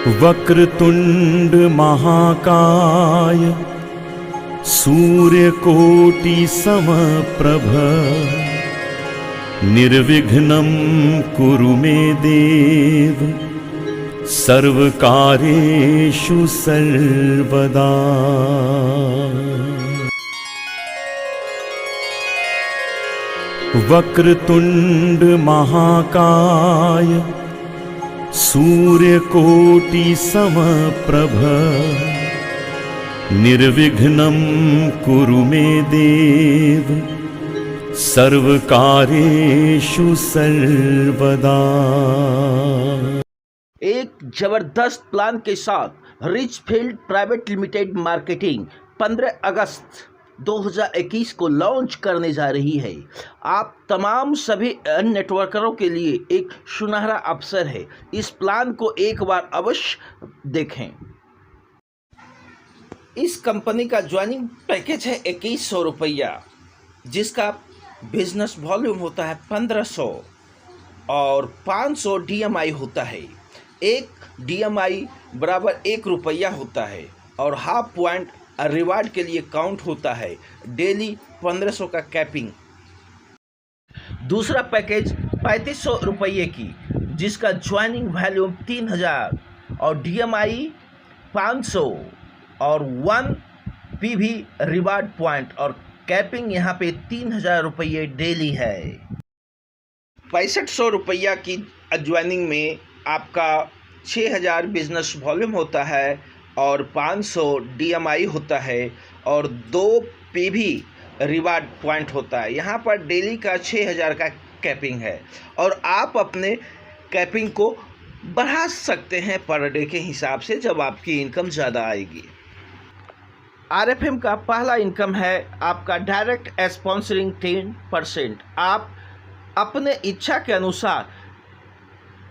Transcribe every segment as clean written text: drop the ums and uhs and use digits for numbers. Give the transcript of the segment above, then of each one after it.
वक्रतुंड महाकाय सूर्यकोटि समप्रभ निर्विघ्नं कुरु मे देव सर्वकार्येषु सर्वदा। वक्रतुंड महाकाय सूर्यकोटि समप्रभ निर्विघ्नं कुरु मे देव सर्वकार्येषु सर्वदा। एक जबरदस्त प्लान के साथ रिचफील्ड प्राइवेट लिमिटेड मार्केटिंग 15 अगस्त 2021 को लॉन्च करने जा रही है। आप तमाम सभी नेटवर्करों के लिए एक सुनहरा अवसर है। इस प्लान को एक बार अवश्य देखें। इस कंपनी का ज्वाइनिंग पैकेज है 2100 रुपया, जिसका बिजनेस वॉल्यूम होता है 1500 और 500 DMI होता है। एक DMI बराबर 1 रुपया होता है और हाफ पॉइंट रिवार्ड के लिए काउंट होता है। डेली 1500 का कैपिंग। दूसरा पैकेज 3500 रुपये की, जिसका ज्वाइनिंग वैल्यूम 3000 और DMI 500 और 1 PV रिवार्ड पॉइंट और कैपिंग यहाँ पे 3000 रुपये डेली है। 6500 रुपया की ज्वाइनिंग में आपका 6000 बिजनेस वॉल्यूम होता है और 500 DMI होता है और 2 PV रिवार्ड पॉइंट होता है। यहाँ पर डेली का 6000 का कैपिंग है और आप अपने कैपिंग को बढ़ा सकते हैं पर डे के हिसाब से जब आपकी इनकम ज़्यादा आएगी। RFM का पहला इनकम है आपका डायरेक्ट स्पॉन्सरिंग 10%। आप अपने इच्छा के अनुसार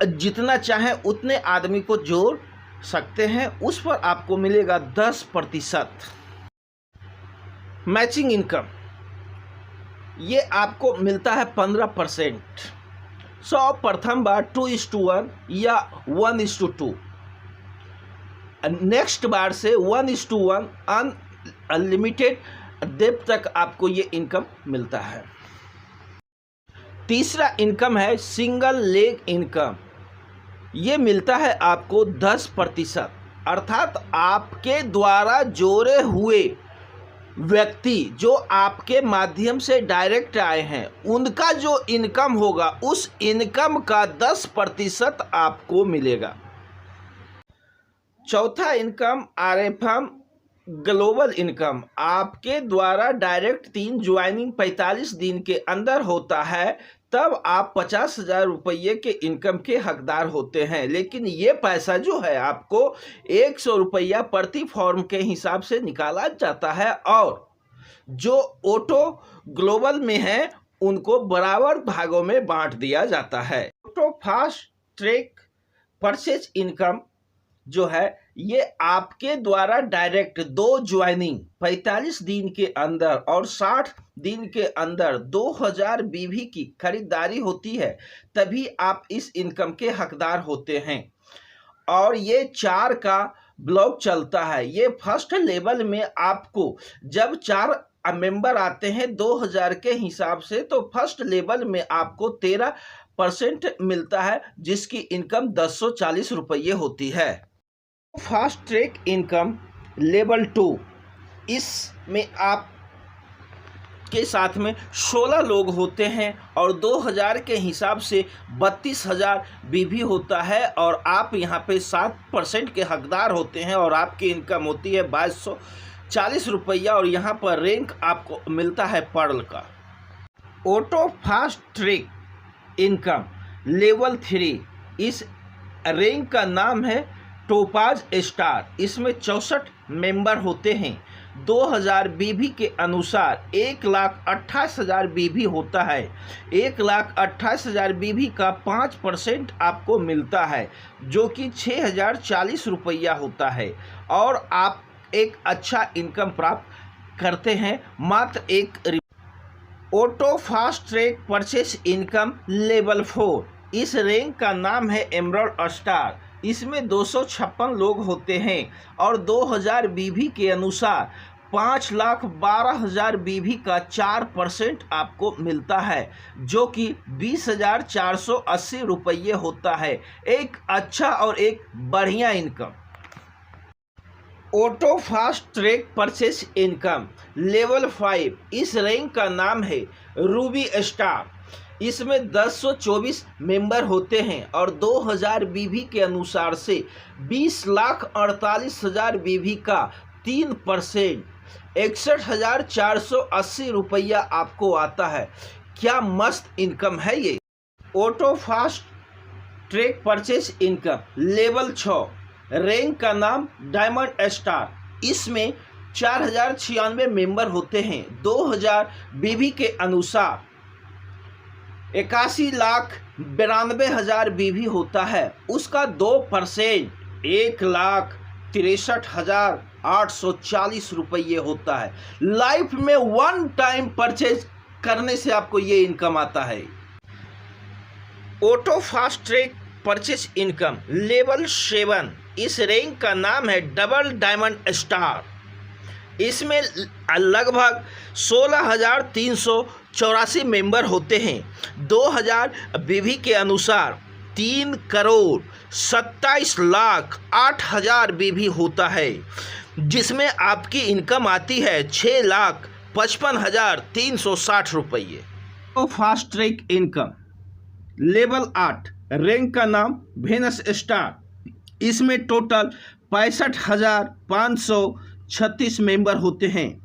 जितना चाहें उतने आदमी को जोड़ सकते हैं, उस पर आपको मिलेगा 10%। मैचिंग इनकम ये आपको मिलता है 15%। प्रथम बार 2:1 या 1:2, नेक्स्ट बार से 1:1 अनलिमिटेड डेप्थ तक आपको ये इनकम मिलता है। तीसरा इनकम है सिंगल लेग इनकम। ये मिलता है आपको 10%, अर्थात आपके द्वारा जोड़े हुए व्यक्ति जो आपके माध्यम से डायरेक्ट आए हैं, उनका जो इनकम होगा उस इनकम का 10% आपको मिलेगा। चौथा इनकम RFM ग्लोबल इनकम। आपके द्वारा डायरेक्ट 3 ज्वाइनिंग 45 दिन के अंदर होता है, तब आप 50,000 रुपये के इनकम के हकदार होते हैं। लेकिन ये पैसा जो है आपको 100 रुपया प्रति फॉर्म के हिसाब से निकाला जाता है और जो ऑटो ग्लोबल में है उनको बराबर भागों में बांट दिया जाता है। Auto fast track purchase income जो है ये आपके द्वारा डायरेक्ट 2 ज्वाइनिंग 45 दिन के अंदर और 60 दिन के अंदर 2000 BV की खरीदारी होती है, तभी आप इस इनकम के हकदार होते हैं। और ये 4 का ब्लॉक चलता है। ये फर्स्ट लेवल में आपको जब 4 मेंबर आते हैं 2000 के हिसाब से, तो फर्स्ट लेवल में आपको 13% मिलता है, जिसकी इनकम 1040 रुपये होती है। फास्ट ट्रैक इनकम लेवल 2, इसमें आप के साथ में 16 लोग होते हैं और 2000 के हिसाब से 32,000 BV होता है और आप यहाँ पे 7% के हकदार होते हैं और आपकी इनकम होती है 2240 रुपया और यहाँ पर रैंक आपको मिलता है पर्ल का। Auto fast track income level 3, इस रैंक का नाम है टोपाज स्टार। इसमें 64 मेंबर होते हैं। 2000 BV के अनुसार 1,28,000 BV होता है। 1,28,000 BV का 5% आपको मिलता है, जो कि 6,040 रुपया होता है और आप एक अच्छा इनकम प्राप्त करते हैं मात्र एक। Auto fast track purchase income level 4, इस रैंक का नाम है एमराल्ड स्टार। इसमें 256 लोग होते हैं और 2000 बीवी के अनुसार 5,12,000 बीवी का 4% आपको मिलता है, जो कि 20,480 रुपये होता है। एक अच्छा और एक बढ़िया income. Auto fast track purchase income level 5, इस रैंक का नाम है रूबी स्टार। इसमें 1024 मेंबर होते हैं और 2000 बीवी के अनुसार से 20,48,000 बीवी का 3% 61,480 रुपया आपको आता है। क्या मस्त इनकम है ये। Auto fast track purchase income level 6, rank का नाम डायमंड स्टार। इसमें 4096 मेंबर होते हैं। 2000 बीवी के अनुसार 81,92,000 बीवी होता है। उसका 2% 1,63,840 रुपये होता है। लाइफ में 1 टाइम परचेज करने से आपको ये इनकम आता है। Auto fast track purchase income level 7, इस रैंक का नाम है डबल डायमंड स्टार। इसमें लगभग 16,384 मेंबर होते हैं। 2000 बीवी के अनुसार 3,27,08,000 बीवी होता है, जिसमें आपकी इनकम आती है 6,55,360 रुपये। तो fast track income level 8, rank का नाम वेनस स्टार। इसमें टोटल 65,536 मेंबर होते हैं।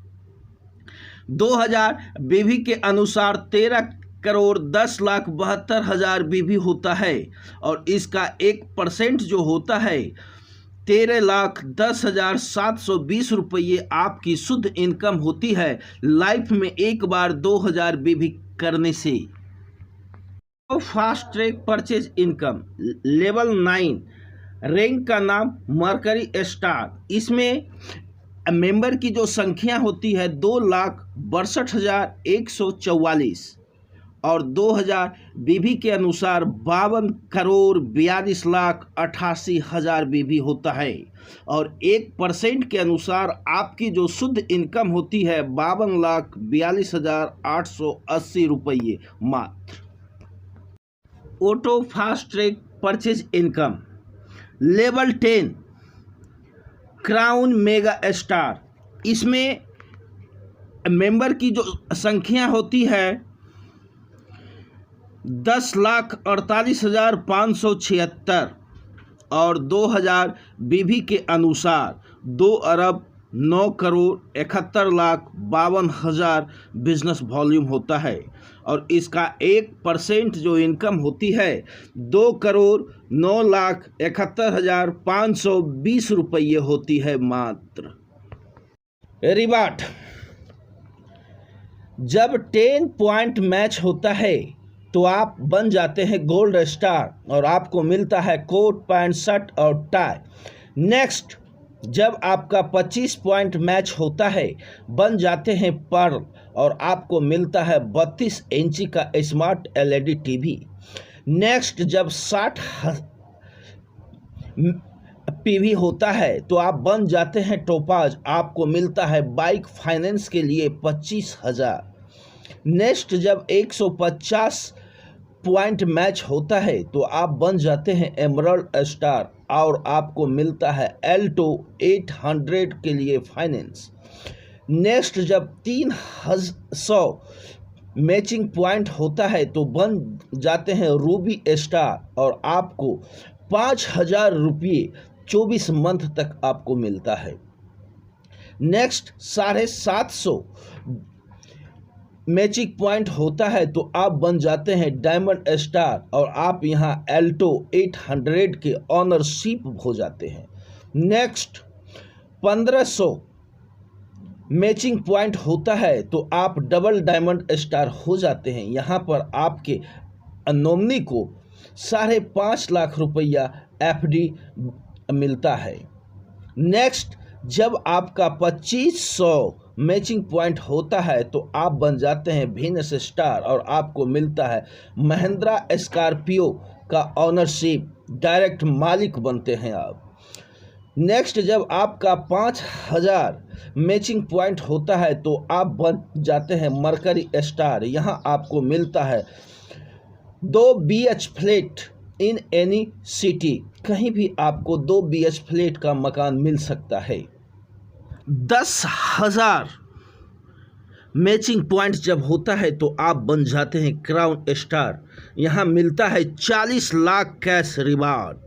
2000 बीवी के अनुसार 13,10,72,000 बीवी होता है और इसका 1% जो होता है 13,10,720 रुपये आपकी शुद्ध इनकम होती है लाइफ में एक बार 2000 बीवी करने से। तो fast track purchase income level 9, rank का नाम मरकरी स्टार। इसमें मेंबर की जो संख्या होती है 2,62,144 और 2000 बीवी के अनुसार 52,42,88,000 बीवी होता है और 1% के अनुसार आपकी जो शुद्ध इनकम होती है 52,42,880 रुपये मात्र। Auto fast track purchase income level 10, crown mega star. इसमें मेंबर की जो संख्या होती है 10,48,576 और 2000 बीवी के अनुसार 2,09,71,52,000 बिजनेस वॉल्यूम होता है और इसका 1% जो इनकम होती है 2,09,71,520 रुपये होती है मात्र। रिवार्ड, जब 10 पॉइंट मैच होता है तो आप बन जाते हैं गोल्ड स्टार और आपको मिलता है कोट, पैंट, शर्ट और टाई। नेक्स्ट, जब आपका 25 पॉइंट मैच होता है बन जाते हैं पर्ल और आपको मिलता है 32 इंची का स्मार्ट LED टीवी। नेक्स्ट, जब 60 PV होता है तो आप बन जाते हैं टोपाज, आपको मिलता है बाइक फाइनेंस के लिए 25,000। नेक्स्ट, जब 150 पॉइंट मैच होता है तो आप बन जाते हैं एमरल्ड स्टार और आपको मिलता है एल्टो 800 के लिए फाइनेंस। नेक्स्ट, जब 300 मैचिंग पॉइंट होता है तो बन जाते हैं रूबी स्टार और आपको 5,000 रुपये 24 मंथ तक आपको मिलता है। नेक्स्ट, 750 मैचिंग पॉइंट होता है तो आप बन जाते हैं डायमंड स्टार और आप यहां एल्टो 800 के ऑनरशिप हो जाते हैं। नेक्स्ट, 1500 मैचिंग पॉइंट होता है तो आप डबल डायमंड स्टार हो जाते हैं। यहां पर आपके नॉमिनी को 5.5 लाख रुपया FD मिलता है। नेक्स्ट, जब आपका 2500 मैचिंग पॉइंट होता है तो आप बन जाते हैं वेनस स्टार और आपको मिलता है महिंद्रा स्कॉर्पियो का ऑनरशिप डायरेक्ट मालिक बनते हैं आप। नेक्स्ट, जब आपका 5000 मैचिंग पॉइंट होता है तो आप बन जाते हैं मरकरी स्टार। यहाँ आपको मिलता है 2 BH flat in any city, कहीं भी आपको 2 BH फ्लैट का मकान मिल सकता है। 10,000 मैचिंग पॉइंट जब होता है तो आप बन जाते हैं क्राउन स्टार। यहाँ मिलता है 40 लाख कैश रिवार्ड।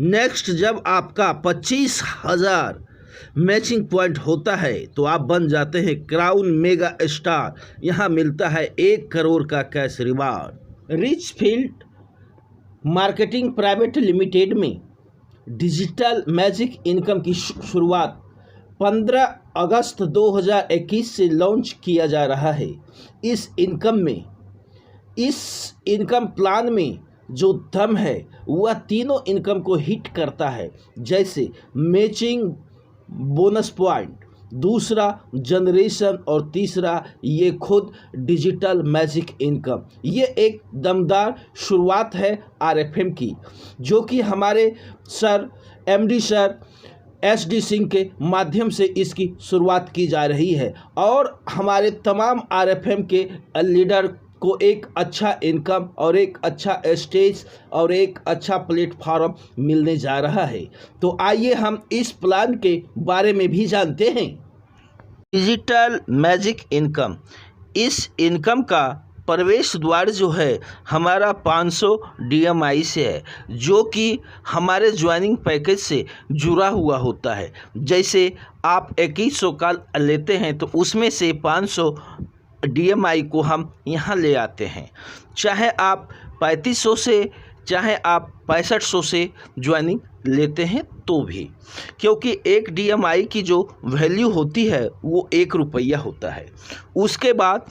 नेक्स्ट, जब आपका 25,000 मैचिंग पॉइंट होता है तो आप बन जाते हैं क्राउन मेगा स्टार। यहाँ मिलता है 1 करोड़ का cash reward. Rich field marketing private limited में डिजिटल मैजिक इनकम की शुरुआत 15 अगस्त 2021 से लॉन्च किया जा रहा है। इस इनकम प्लान में जो दम है वह तीनों इनकम को हिट करता है, जैसे मैचिंग बोनस पॉइंट, दूसरा जनरेशन और तीसरा ये खुद डिजिटल मैजिक इनकम। ये एक दमदार शुरुआत है RFM की, जो कि हमारे sir MD sir SD Singh के माध्यम से इसकी शुरुआत की जा रही है और हमारे तमाम RFM के लीडर को एक अच्छा इनकम और एक अच्छा स्टेज और एक अच्छा प्लेटफॉर्म मिलने जा रहा है। तो आइए हम इस प्लान के बारे में भी जानते हैं। डिजिटल मैजिक इनकम, इस इनकम का प्रवेश द्वार जो है हमारा 500 DMI से है, जो कि हमारे ज्वाइनिंग पैकेज से जुड़ा हुआ होता है। जैसे आप 2100 का लेते हैं तो उसमें से 500 DMI को हम यहाँ ले आते हैं, चाहे आप 3500 से चाहे आप 6500 से ज्वाइनिंग लेते हैं तो भी, क्योंकि एक DMI की जो वैल्यू होती है वो 1 रुपया होता है। उसके बाद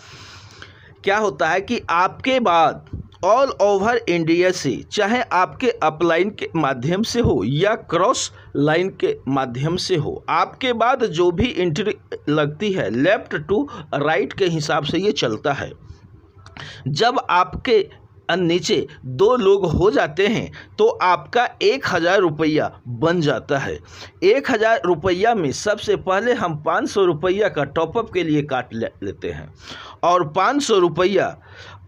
क्या होता है कि आपके बाद ऑल ओवर इंडिया से, चाहे आपके अपलाइन के माध्यम से हो या क्रॉस लाइन के माध्यम से हो, आपके बाद जो भी एंट्री लगती है लेफ्ट टू राइट के हिसाब से ये चलता है। जब आपके नीचे 2 लोग हो जाते हैं तो आपका 1000 रुपया बन जाता है। 1000 रुपया में सबसे पहले हम 500 रुपया का टॉपअप के लिए काट लेते हैं और 500 रुपया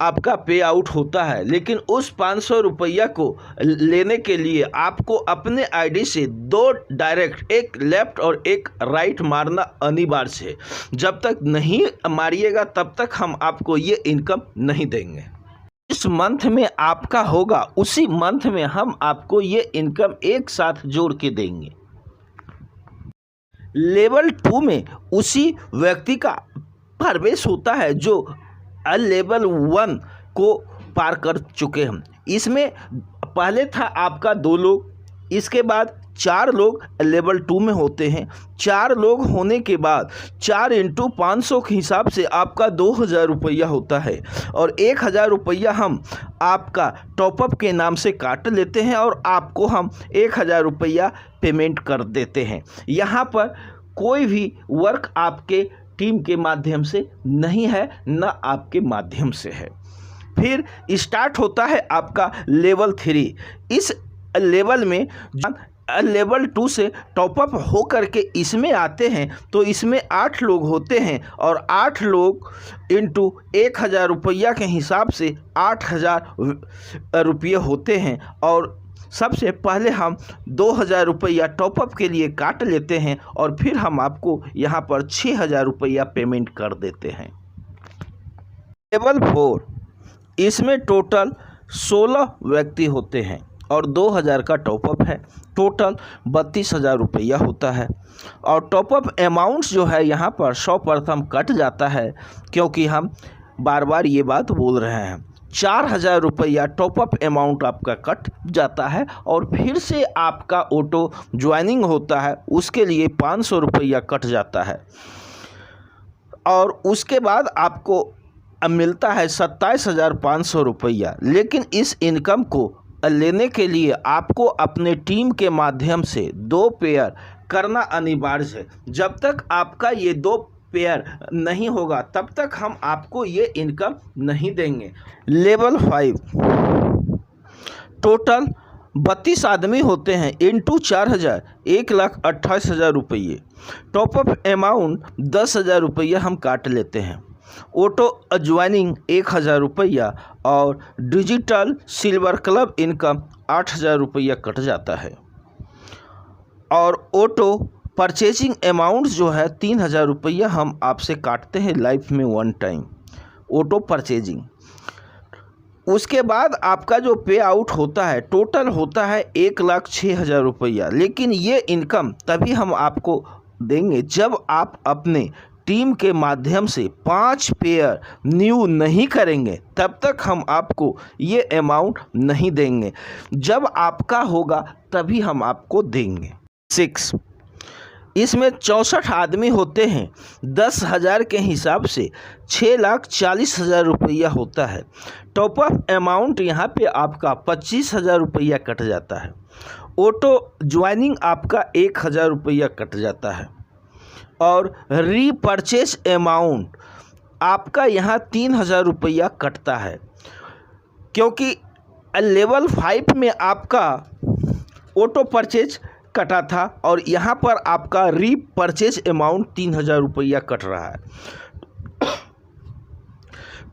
आपका पे आउट होता है। लेकिन उस 500 रुपया को लेने के लिए आपको अपने ID से 2 डायरेक्ट, एक लेफ्ट और एक राइट मारना अनिवार्य है। जब तक नहीं मारिएगा तब तक हम आपको ये इनकम नहीं देंगे। इस मंथ में आपका होगा उसी मंथ में हम आपको ये इनकम एक साथ जोड़ के देंगे। लेवल 2 में उसी व्यक्ति का प्रवेश होता है जो लेवल 1 को पार कर चुके हैं। इसमें पहले था आपका 2 लोग, इसके बाद 4 लोग लेवल 2 में होते हैं। 4 लोग होने के बाद 4 × 500 के हिसाब से आपका 2000 रुपया होता है और 1000 रुपया हम आपका टॉपअप के नाम से काट लेते हैं और आपको हम 1000 रुपया पेमेंट कर देते हैं। यहाँ पर कोई भी वर्क आपके टीम के माध्यम से नहीं है, न आपके माध्यम से है। फिर स्टार्ट होता है आपका लेवल 3। इस लेवल में लेवल 2 से टॉपअप हो करके इसमें आते हैं तो इसमें 8 लोग होते हैं और 8 लोग इंटू 1000 रुपया के हिसाब से 8000 रुपये होते हैं और सबसे पहले हम 2000 रुपया टॉपअप के लिए काट लेते हैं और फिर हम आपको यहाँ पर 6000 रुपया पेमेंट कर देते हैं। लेवल 4, इसमें टोटल 16 व्यक्ति होते हैं और 2000 का टॉपअप है। टोटल 32,000 रुपया होता है और टॉपअप अमाउंट जो है यहाँ पर 100% कट जाता है, क्योंकि हम बार बार ये बात बोल रहे हैं। 4000 रुपया टॉपअप अमाउंट आपका कट जाता है और फिर से आपका ऑटो ज्वाइनिंग होता है, उसके लिए 500 रुपया कट जाता है और उसके बाद आपको मिलता है 27,500 रुपया। लेकिन इस इनकम को लेने के लिए आपको अपने टीम के माध्यम से 2 पेयर करना अनिवार्य है। जब तक आपका ये 2 पेयर नहीं होगा तब तक हम आपको ये इनकम नहीं देंगे। लेवल 5, टोटल 32 आदमी होते हैं, इंटू 4000 1,28,000 रुपये। टॉपअप अमाउंट 10,000 रुपया हम काट लेते हैं। ऑटो ज्वाइनिंग 1,000 रुपया और डिजिटल सिल्वर क्लब इनकम 8,000 रुपया कट जाता है। और ऑटो परचेजिंग अमाउंट जो है 3,000 रुपया हम आपसे काटते हैं लाइफ में वन टाइम ऑटो परचेजिंग। उसके बाद आपका जो पे आउट होता है टोटल होता है 1,06,000 रुपया। लेकिन ये इनकम तभी हम आपको देंगे जब आप अपने टीम के माध्यम से 5 पेयर न्यू नहीं करेंगे, तब तक हम आपको ये अमाउंट नहीं देंगे। जब आपका होगा तभी हम आपको देंगे। 6, इसमें 64 आदमी होते हैं, 10,000 के हिसाब से 6,40,000 रुपया होता है। टॉपअप अमाउंट यहाँ पे आपका 25,000 रुपया कट जाता है। ऑटो ज्वाइनिंग आपका 1,000 रुपया कट जाता है। और रीपरचेज अमाउंट आपका यहाँ 3,000 रुपया कटता है, क्योंकि लेवल 5 में आपका ऑटो परचेज कटा था और यहाँ पर आपका रीपरचेज अमाउंट 3,000 रुपया कट रहा है।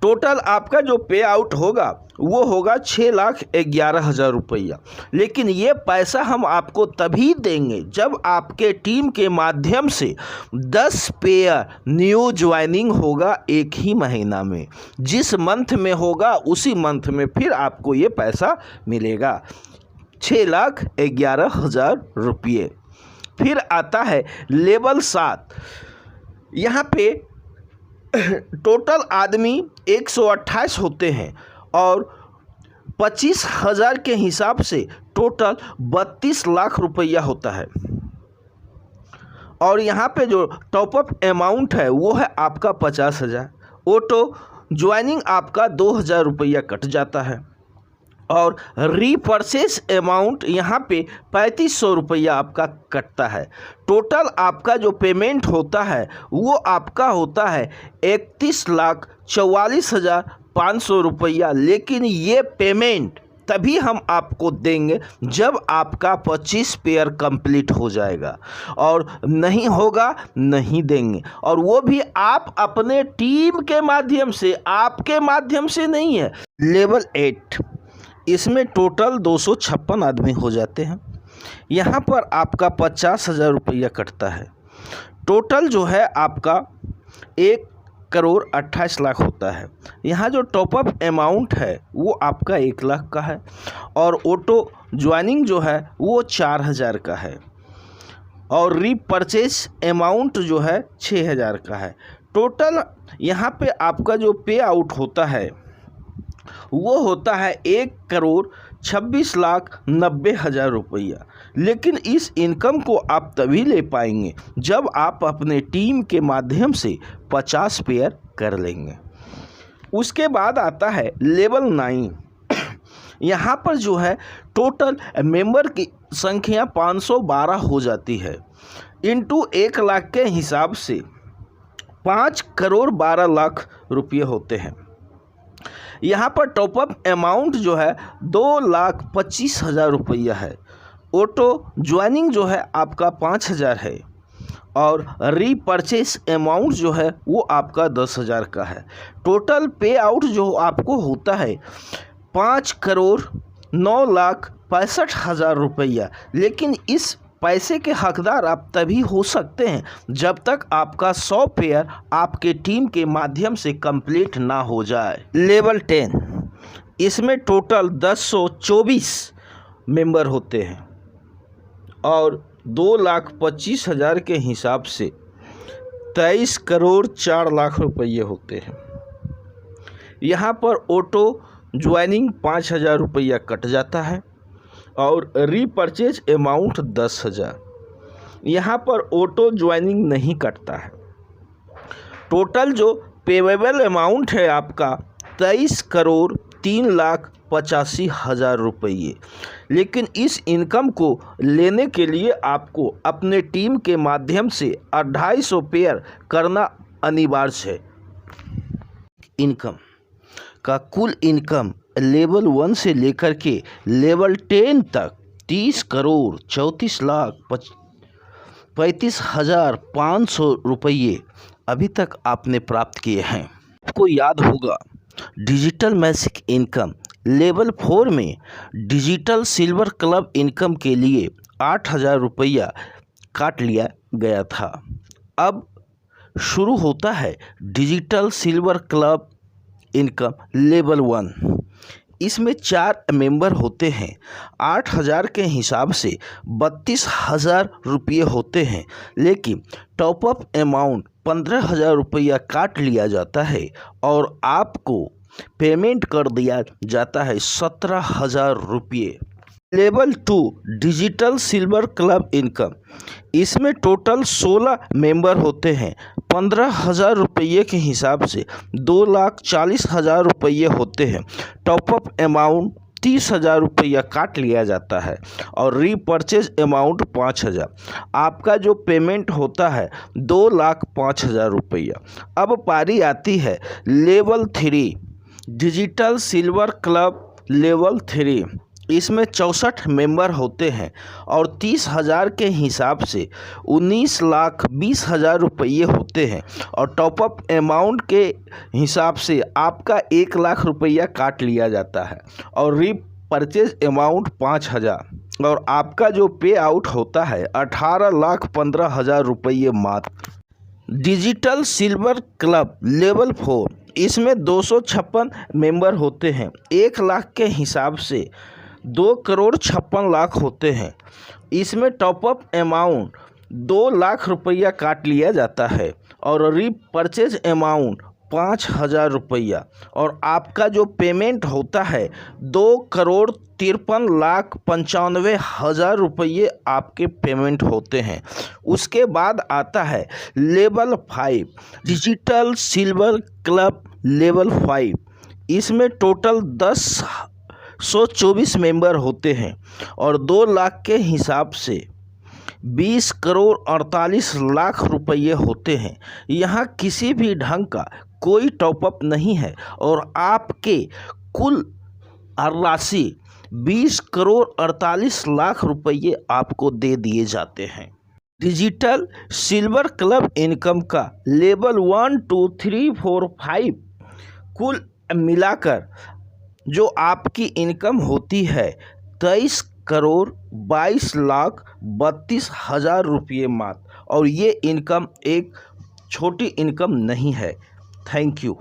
टोटल आपका जो पे आउट होगा वो होगा 6,11,000 रुपया। लेकिन ये पैसा हम आपको तभी देंगे जब आपके टीम के माध्यम से 10 पेयर न्यू ज्वाइनिंग होगा एक ही महीना में। जिस मंथ में होगा उसी मंथ में फिर आपको ये पैसा मिलेगा, 6,11,000 रुपये। फिर आता है लेवल 7। यहाँ पे टोटल आदमी 128 होते हैं और 25,000 के हिसाब से टोटल 32 लाख रुपया होता है। और यहाँ पे जो टॉपअप अमाउंट है वो है आपका 50,000। ऑटो ज्वाइनिंग आपका 2,000 रुपया कट जाता है। और रीपरचेज अमाउंट यहाँ पे 3,500 रुपया आपका कटता है। टोटल आपका जो पेमेंट होता है वो आपका होता है 31,44,500 रुपया। लेकिन ये पेमेंट तभी हम आपको देंगे जब आपका 25 पेयर कंप्लीट हो जाएगा, और नहीं होगा नहीं देंगे। और वो भी आप अपने टीम के माध्यम से, आपके माध्यम से नहीं है। लेवल 8, इसमें टोटल 256 आदमी हो जाते हैं। यहाँ पर आपका 50,000 रुपया कटता है। टोटल जो है आपका 1,28,00,000 होता है। यहाँ जो टॉपअप अमाउंट है वो आपका 1,00,000 का है और ऑटो ज्वाइनिंग जो है वो 4,000 का है और रीपरचेज अमाउंट जो है 6,000 का है। टोटल यहाँ पे आपका जो पे आउट होता है वो होता है 1,26,90,000 रुपया। लेकिन इस इनकम को आप तभी ले पाएंगे जब आप अपने टीम के माध्यम से 50 पेयर कर लेंगे। उसके बाद आता है लेवल 9। यहाँ पर जो है टोटल मेंबर की संख्या 512 हो जाती है। इंटू 1,00,000 के हिसाब से 5,12,00,000 रुपये होते हैं। यहाँ पर टॉपअप अमाउंट जो है 2,25,000 रुपया है। ऑटो ज्वाइनिंग जो है आपका 5,000 है और रीपरचेज अमाउंट जो है वो आपका 10,000 का है। टोटल पे आउट जो आपको होता है 5,09,65,000 रुपया। लेकिन इस पैसे के हकदार आप तभी हो सकते हैं जब तक आपका 100 पेयर आपके टीम के माध्यम से कंप्लीट ना हो जाए। लेवल 10, इसमें टोटल 1024 मेंबर होते हैं और 2,25,000 के हिसाब से 23,04,00,000 रुपये होते हैं। यहाँ पर ऑटो ज्वाइनिंग 5,000 रुपया कट जाता है और रीपरचेज अमाउंट 10,000। यहाँ पर ऑटो ज्वाइनिंग नहीं कटता है। टोटल जो पेवेबल अमाउंट है आपका 23,03,85,000 रुपये। लेकिन इस इनकम को लेने के लिए आपको अपने टीम के माध्यम से 250 पेयर करना अनिवार्य है। इनकम का कुल इनकम लेवल 1 से लेकर के लेवल 10 तक 30 करोड़ 34 लाख 35,500 रुपये अभी तक आपने प्राप्त किए हैं। आपको याद होगा डिजिटल मैसिक इनकम लेवल 4 में डिजिटल सिल्वर क्लब इनकम के लिए 8,000 रुपया काट लिया गया था। अब शुरू होता है digital silver club income level 1। इसमें 4 मेंबर होते हैं। 8,000 के हिसाब से 32,000 रुपये होते हैं, लेकिन टॉपअप अमाउंट 15,000 रुपया काट लिया जाता है और आपको पेमेंट कर दिया जाता है 17,000 रुपये। Level 2 digital silver club income, इसमें टोटल 16 मेंबर होते हैं। 15,000 रुपये के हिसाब से 2,40,000 रुपये होते हैं। टॉपअप अमाउंट 30,000 रुपया काट लिया जाता है और रीपर्चेज अमाउंट 5,000। आपका जो पेमेंट होता है 2,05,000 रुपया। अब पारी आती है level 3 digital silver club level 3। इसमें 64 मेंबर होते हैं और 30,000 के हिसाब से 19,20,000 रुपये होते हैं और टॉपअप अमाउंट के हिसाब से आपका 1 लाख रुपया काट लिया जाता है और रीपर्चेज अमाउंट 5,000 और आपका जो पे आउट होता है 18,15,000 रुपये मात्र। डिजिटल सिल्वर क्लब लेवल 4, इसमें 256 मेंबर होते हैं। 1 लाख के हिसाब से 2,56,00,000 होते हैं। इसमें टॉपअप अमाउंट 2 लाख रुपया काट लिया जाता है और रीपर्चेज अमाउंट 5,000 रुपया और आपका जो पेमेंट होता है 2,53,95,000 रुपये आपके पेमेंट होते हैं। उसके बाद आता है level 5 digital silver club level 5। इसमें टोटल 124 मेंबर होते हैं और 2 लाख के हिसाब से 20,48,00,000 रुपये होते हैं। यहाँ किसी भी ढंग का कोई टॉपअप नहीं है और आपके कुल राशि 20,48,00,000 रुपये आपको दे दिए जाते हैं। डिजिटल सिल्वर क्लब इनकम का लेवल 1, 2, 3, 4, 5 कुल मिलाकर जो आपकी इनकम होती है 23,22,32,000 रुपये मात्र, और ये इनकम एक छोटी इनकम नहीं है। Thank you.